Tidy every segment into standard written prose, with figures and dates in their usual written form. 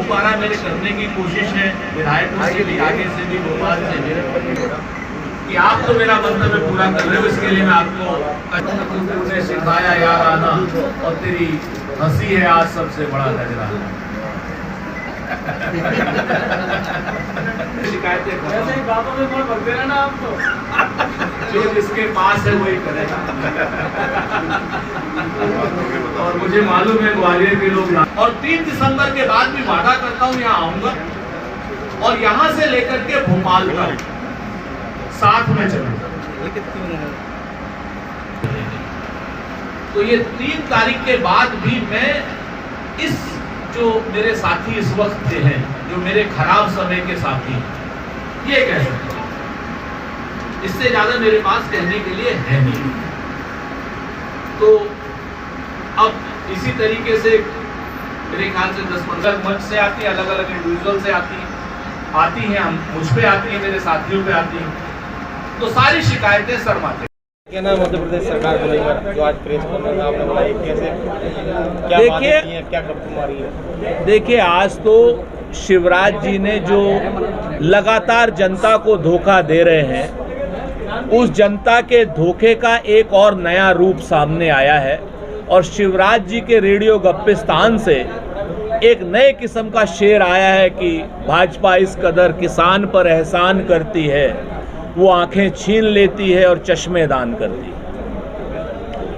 दोबारा मेरे करने की कोशिश है विधायकों से भी, आगे से भी, भोपाल से भी, कि आप तो मेरा मंतव्य पूरा कर रहे हो। इसके लिए मैं आपको तुमने सिखाया यार आना, और तेरी हंसी है आज सबसे बड़ा नजराना। शिकायतें बातों में कौन भरते रहना, आप तो जो जिसके पास है वही करेगा। और मुझे मालूम है ग्वालियर के लोग, और 3 दिसंबर के बाद भी वादा करता हूँ यहाँ आऊंगा, और यहाँ से लेकर के भोपाल तक साथ में चलूंगा। तो ये 3 तारीख के बाद भी मैं इस जो मेरे साथी इस वक्त के हैं, जो मेरे खराब समय के साथी, ये कह सकता हूं। इससे ज्यादा मेरे पास कहने के लिए है नहीं। तो अब इसी तरीके से मेरे ख्याल से 10-15 मंच से आती है, अलग अलग इंडिविजुअल से आती हैं, हम मुझ पे आती हैं, मेरे साथियों पे आती हैं, तो सारी शिकायतें शर्माते। क्या नाम मध्य प्रदेश सरकार को लेकर जो आज प्रेस कॉन्फ्रेंस आपने बुलाई, कैसे क्या बातें की हैं, क्या गपमारी है? देखिए, आज तो शिवराज जी ने जो लगातार जनता को धोखा दे रहे हैं, उस जनता के धोखे का एक और नया रूप सामने आया है, और शिवराज जी के रेडियो गप्पिस्तान से एक नए किस्म का शेर आया है कि भाजपा इस कदर किसान पर एहसान करती है, वो आंखें छीन लेती है और चश्मे दान करती है।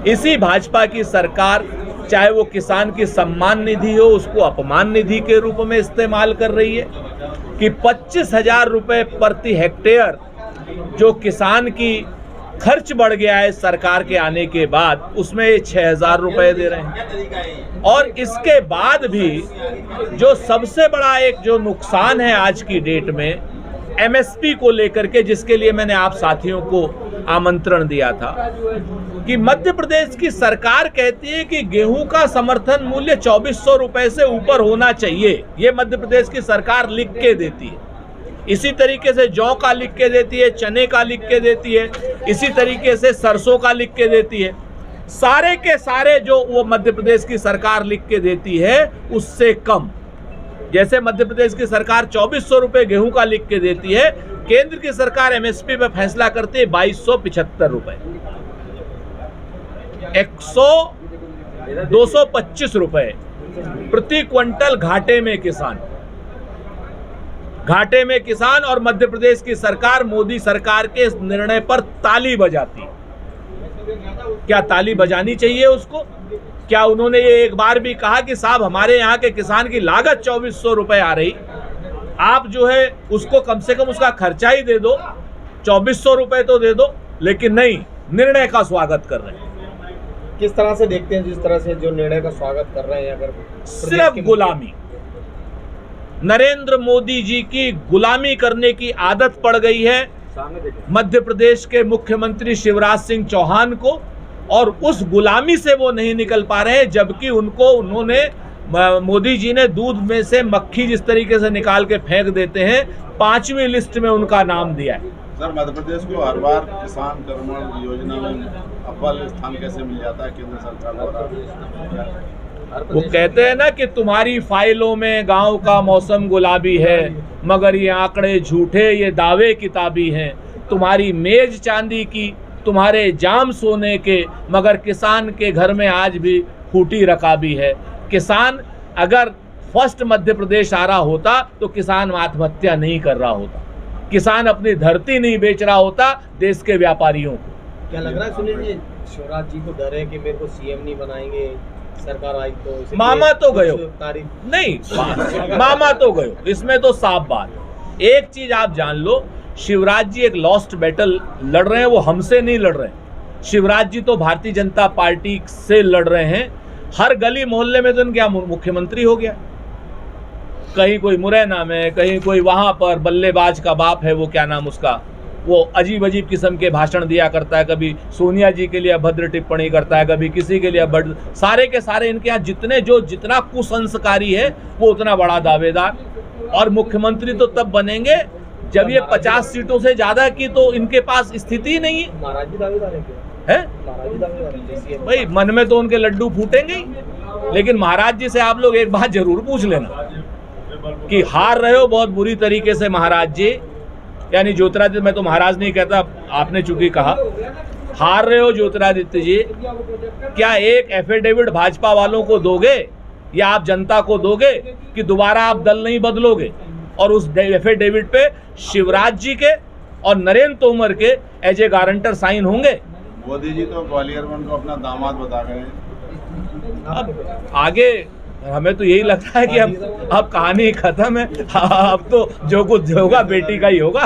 इसी भाजपा की सरकार, चाहे वो किसान की सम्मान निधि हो, उसको अपमान निधि के रूप में इस्तेमाल कर रही है कि 25,000 रुपये प्रति हेक्टेयर जो किसान की खर्च बढ़ गया है सरकार के आने के बाद, उसमें 6,000 रुपये दे रहे हैं। और इसके बाद भी जो सबसे बड़ा एक जो नुकसान है आज की डेट में, एमएसपी को लेकर के, जिसके लिए मैंने आप साथियों को आमंत्रण दिया था कि मध्य प्रदेश की सरकार कहती है कि गेहूं का समर्थन मूल्य 2400 रुपए से ऊपर होना चाहिए। ये मध्य प्रदेश की सरकार लिख के देती है। इसी तरीके से जौ का लिख के देती है, चने का लिख के देती है, इसी तरीके से सरसों का लिख के देती है। सारे के सारे जो वो मध्य प्रदेश की सरकार लिख के देती है, उससे कम। जैसे मध्य प्रदेश की सरकार 2400 रुपये गेहूं का लिख के देती है, केंद्र की सरकार एमएसपी पे फैसला करती है 2275 रुपये, 225 रुपये प्रति क्विंटल घाटे में किसान। और मध्य प्रदेश की सरकार मोदी सरकार के इस निर्णय पर ताली बजाती। क्या ताली बजानी चाहिए उसको? क्या उन्होंने ये एक बार भी कहा कि साहब हमारे यहाँ के किसान की लागत 2400 रुपये आ रही, आप जो है उसको कम से कम उसका खर्चा ही दे दो, 2400 रुपये तो दे दो। लेकिन नहीं, निर्णय का स्वागत कर रहे हैं। किस तरह से देखते हैं जिस तरह से जो निर्णय का स्वागत कर रहे हैं? अगर सिर्फ गुलामी, नरेंद्र मोदी जी की गुलामी करने की आदत पड़ गई है मध्य प्रदेश के मुख्यमंत्री शिवराज सिंह चौहान को, और उस गुलामी से वो नहीं निकल पा रहे हैं। जबकि उन्होंने मोदी जी ने दूध में से मक्खी जिस तरीके से निकाल के फेंक देते हैं, 5वीं लिस्ट में उनका नाम दिया है। सर, मध्य प्रदेश को हर बार किसान कल्याण योजना में अव्वल स्थान कैसे मिल जाता है केंद्र सरकार द्वारा? वो कहते हैं ना कि तुम्हारी फाइलों में गांव का मौसम गुलाबी है, मगर ये आंकड़े झूठे, ये दावे किताबी हैं। तुम्हारी मेज चांदी की, तुम्हारे जाम सोने के, मगर किसान के घर में आज भी फूटी रकाबी है। किसान अगर फर्स्ट मध्य प्रदेश आ रहा होता तो किसान आत्महत्या नहीं कर रहा होता, किसान अपनी धरती नहीं बेच रहा होता देश के व्यापारियों को। क्या लग रहा है सुनील जी, शिवराज जी को डर है कि मेरे को सीएम नहीं बनाएंगे, सरकार आई तो मामा तो गयो नहीं, मामा तो गयो, इसमें तो साफ बात। एक चीज आप जान लो, शिवराज जी एक लॉस्ट बैटल लड़ रहे हैं, वो हमसे नहीं लड़ रहे हैं। शिवराज जी तो भारतीय जनता पार्टी से लड़ रहे हैं। हर गली मोहल्ले में तो इनके मुख्यमंत्री हो गया, कहीं कोई मुरैना में, कहीं कोई वहां पर बल्लेबाज का बाप है, वो क्या नाम उसका, वो अजीब अजीब किस्म के भाषण दिया करता है, कभी सोनिया जी के लिए अभद्र टिप्पणी करता है, कभी किसी के लिए अभद्र। सारे के सारे इनके यहाँ जितना कुसंस्कारी है वो उतना बड़ा दावेदार। और मुख्यमंत्री तो तब बनेंगे जब ये 50 सीटों से ज्यादा की तो इनके पास स्थिति नहीं है। महाराज जी दावेदार है भाई, मन में तो उनके लड्डू फूटेंगे ही। लेकिन महाराज जी से आप लोग एक बात जरूर पूछ लेना, कि हार रहे हो बहुत बुरी तरीके से महाराज जी, यानी ज्योतिरादित्य, मैं तो महाराज नहीं कहता, आपने चूंकि कहा, हार रहे हो ज्योतिरादित्य जी, क्या एक एफिडेविट भाजपा वालों को दोगे या आप जनता को दोगे कि दोबारा आप दल नहीं बदलोगे? और उस एफिडेविट पे शिवराज जी के और नरेंद्र तोमर के एज ए गारंटर साइन होंगे। मोदी जी तो ग्वालियर में उनको अपना दामाद बता गए हैं। अब आगे हमें तो यही लगता है कि अब कहानी खत्म है, अब तो जो कुछ होगा बेटी का ही होगा।